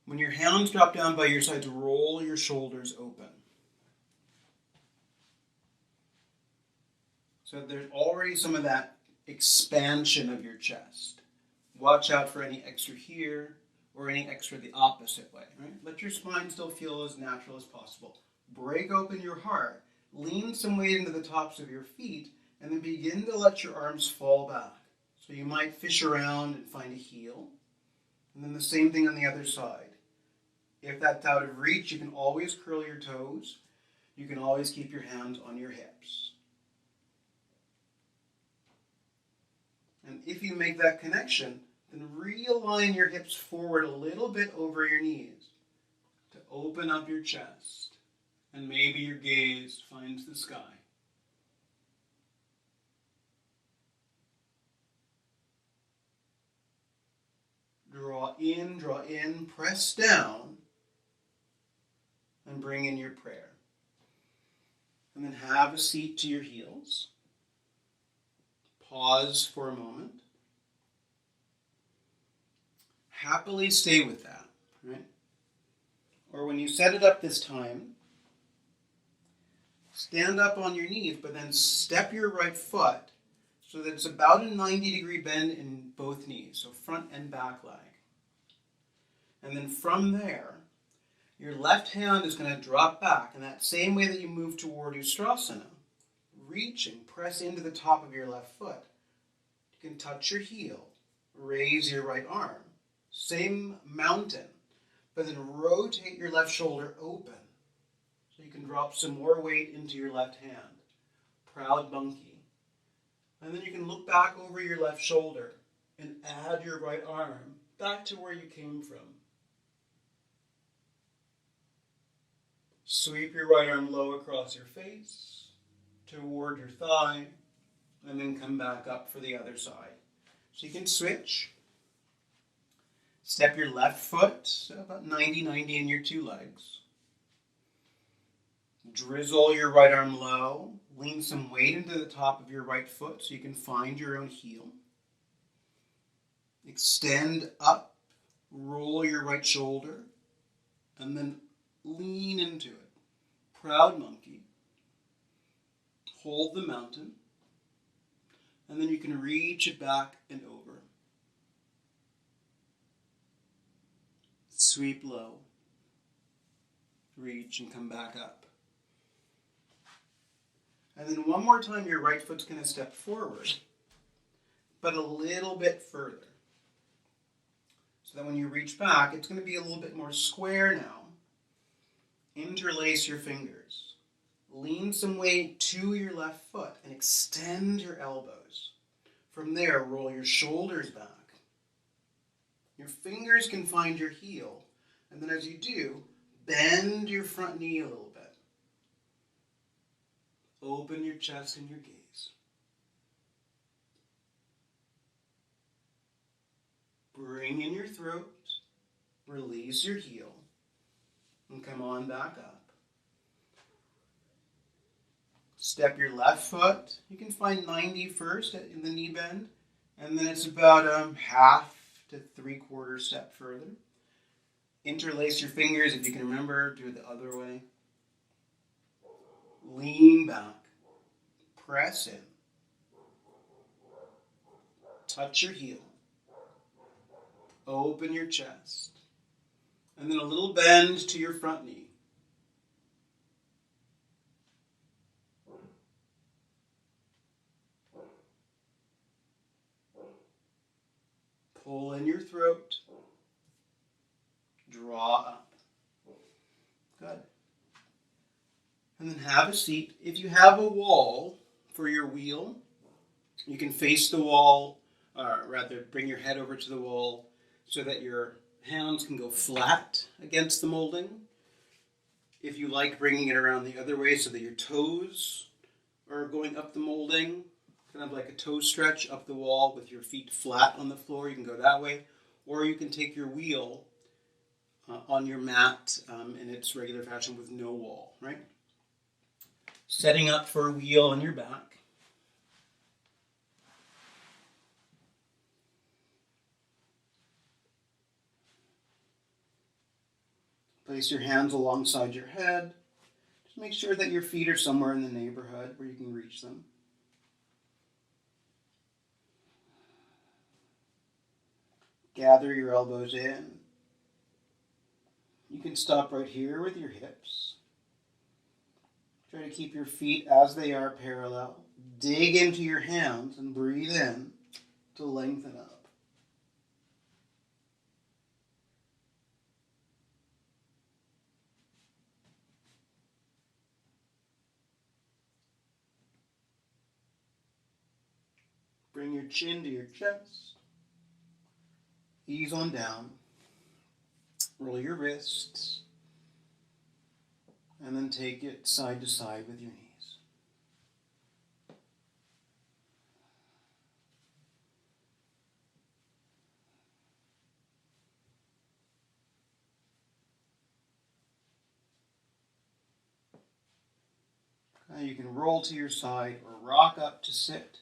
When your hands drop down by your sides, roll your shoulders open. So there's already some of that expansion of your chest. Watch out for any extra here or any extra the opposite way. Right? Let your spine still feel as natural as possible. Break open your heart. Lean some weight into the tops of your feet, and then begin to let your arms fall back. So you might fish around and find a heel. And then the same thing on the other side. If that's out of reach, you can always curl your toes. You can always keep your hands on your hips. And if you make that connection, then realign your hips forward a little bit over your knees to open up your chest. And maybe your gaze finds the sky. Draw in, press down, and bring in your prayer. And then have a seat to your heels. Pause for a moment. Happily stay with that, right? Or when you set it up this time, stand up on your knees, but then step your right foot so that it's about a 90-degree bend in both knees, so front and back leg. And then from there, your left hand is going to drop back in that same way that you move toward Ustrasana. Reach and press into the top of your left foot. You can touch your heel, raise your right arm. Same mountain, but then rotate your left shoulder open. So you can drop some more weight into your left hand. Proud monkey. And then you can look back over your left shoulder and add your right arm back to where you came from. Sweep your right arm low across your face, toward your thigh, and then come back up for the other side. So you can switch. Step your left foot, so about 90-90 in your two legs. Drizzle your right arm low. Lean some weight into the top of your right foot so you can find your own heel. Extend up, roll your right shoulder, and then lean into it. Proud monkey. Hold the mountain, and then you can reach it back and over. Sweep low. Reach and come back up. And then one more time, your right foot's going to step forward, but a little bit further. So that when you reach back, it's going to be a little bit more square now. Interlace your fingers. Lean some weight to your left foot and extend your elbows. From there, roll your shoulders back. Your fingers can find your heel. And then as you do, bend your front knee a little bit. Open your chest and your gaze. Bring in your throat. Release your heel. And come on back up. Step your left foot. You can find 90 first in the knee bend. And then it's about half to 3/4 step further. Interlace your fingers. If you can remember, do it the other way. Lean back. Press in. Touch your heel. Open your chest. And then a little bend to your front knee. Pull in your throat. Draw up. Good. And then have a seat. If you have a wall for your wheel, you can face the wall, or rather bring your head over to the wall so that your hands can go flat against the molding. If you like, bringing it around the other way so that your toes are going up the molding, kind of like a toe stretch up the wall with your feet flat on the floor. You can go that way. Or you can take your wheel on your mat in its regular fashion with no wall, right? Setting up for a wheel on your back. Place your hands alongside your head. Just make sure that your feet are somewhere in the neighborhood where you can reach them. Gather your elbows in. You can stop right here with your hips. Try to keep your feet as they are parallel. Dig into your hands and breathe in to lengthen up. Bring your chin to your chest. Ease on down. Roll your wrists. And then take it side to side with your knees. Okay, you can roll to your side or rock up to sit.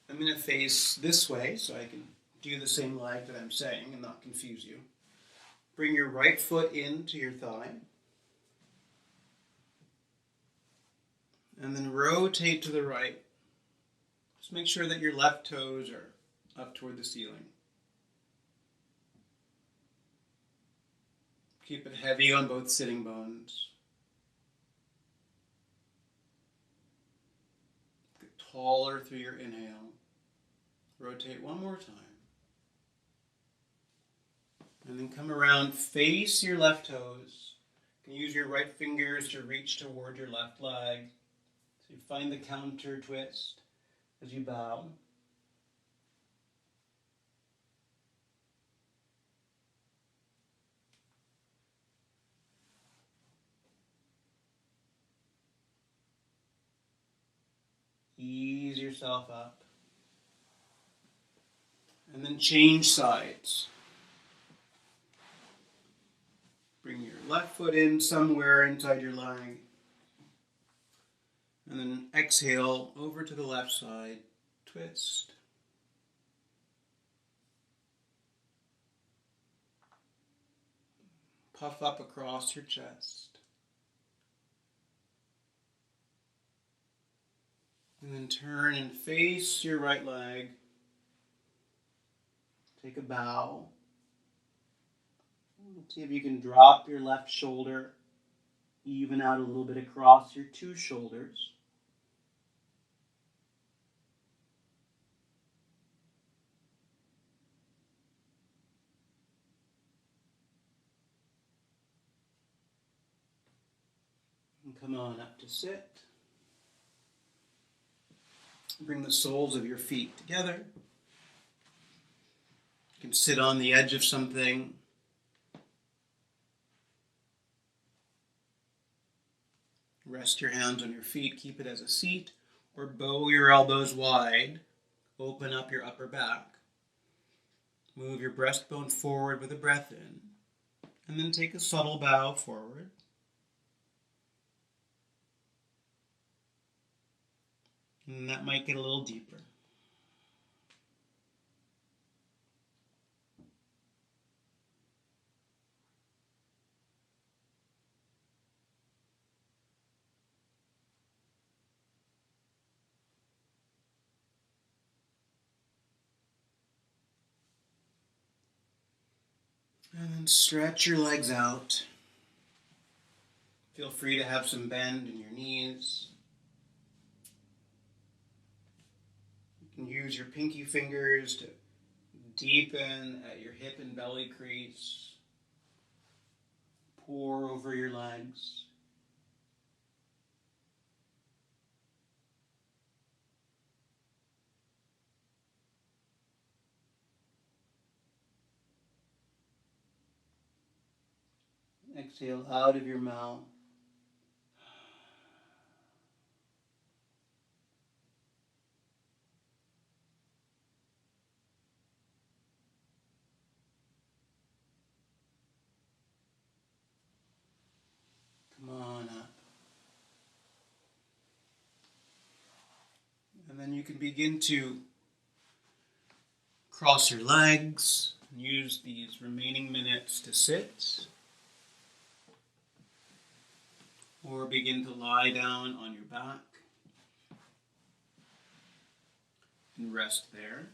I'm going to face this way so I can do the same leg that I'm saying and not confuse you. Bring your right foot into your thigh. And then rotate to the right. Just make sure that your left toes are up toward the ceiling. Keep it heavy on both sitting bones. Get taller through your inhale. Rotate one more time. And then come around, face your left toes. You can use your right fingers to reach toward your left leg. So you find the counter twist as you bow. Ease yourself up. And then change sides. Bring your left foot in somewhere inside your leg. And then exhale over to the left side. Twist. Puff up across your chest. And then turn and face your right leg. Take a bow. See if you can drop your left shoulder, even out a little bit across your two shoulders. And come on up to sit. Bring the soles of your feet together. You can sit on the edge of something. Rest your hands on your feet, keep it as a seat, or bow your elbows wide. Open up your upper back. Move your breastbone forward with a breath in, and then take a subtle bow forward. And that might get a little deeper. And then stretch your legs out. Feel free to have some bend in your knees. You can use your pinky fingers to deepen at your hip and belly crease. Pour over your legs. Exhale out of your mouth. Come on up. begin to cross your legs and use these remaining minutes to sit, or begin to lie down on your back and rest there.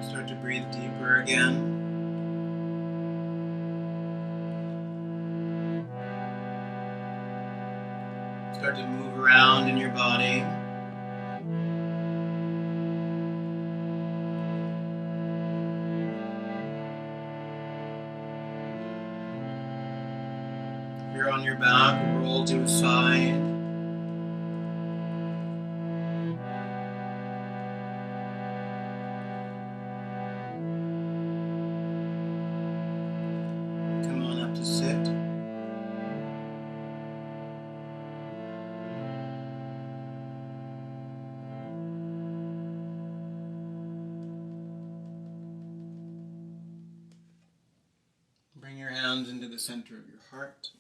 Start to breathe deeper again. Start to move around in your body. If you're on your back, roll to a side. Come on up to sit. Bring your hands into the center of your heart.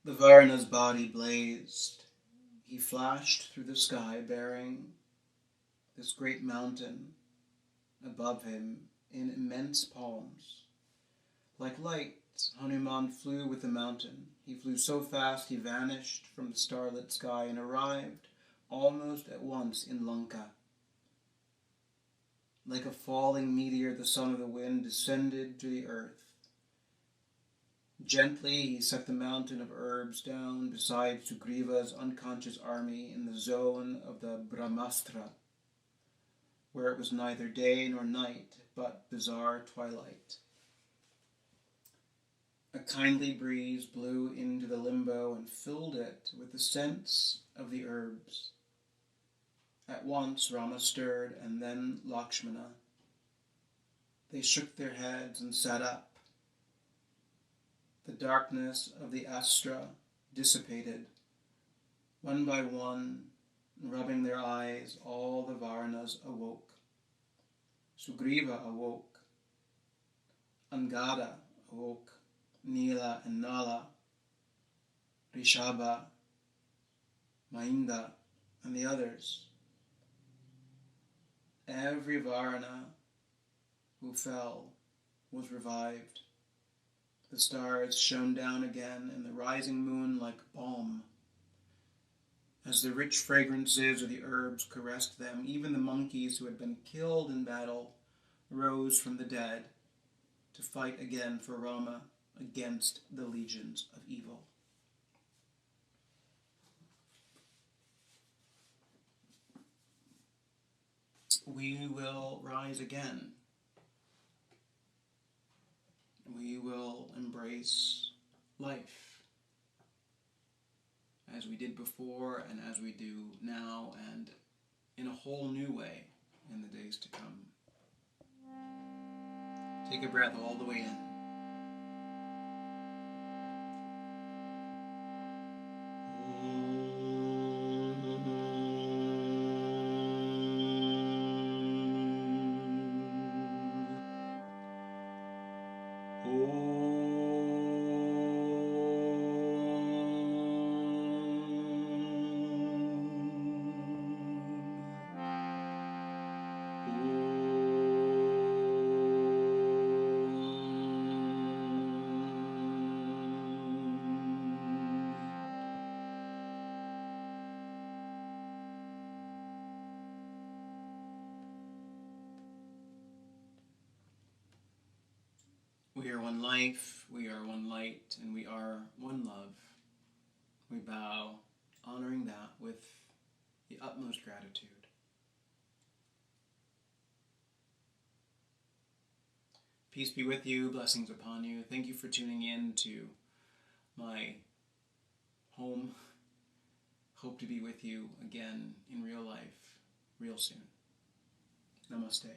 The Varna's body blazed. He flashed through the sky bearing this great mountain above him in immense palms. Like light, Hanuman flew with the mountain. He flew so fast he vanished from the starlit sky and arrived almost at once in Lanka. Like a falling meteor, the son of the wind descended to the earth. Gently he set the mountain of herbs down beside Sugriva's unconscious army in the zone of the Brahmastra, where it was neither day nor night, but bizarre twilight. A kindly breeze blew into the limbo and filled it with the scents of the herbs. At once Rama stirred, and then Lakshmana. They shook their heads and sat up. The darkness of the astra dissipated. One by one, rubbing their eyes, all the Varnas awoke. Sugriva awoke. Angada awoke. Nila and Nala, Rishabha, Mainda, and the others. Every Varna who fell was revived. The stars shone down again, and the rising moon like balm. As the rich fragrances of the herbs caressed them, even the monkeys who had been killed in battle rose from the dead to fight again for Rama against the legions of evil. We will rise again. We will embrace life as we did before and as we do now, and in a whole new way in the days to come. Take a breath all the way in. We are one life, we are one light, and we are one love. We bow, honoring that with the utmost gratitude. Peace be with you, blessings upon you. Thank you for tuning in to my home. Hope to be with you again in real life, real soon. Namaste.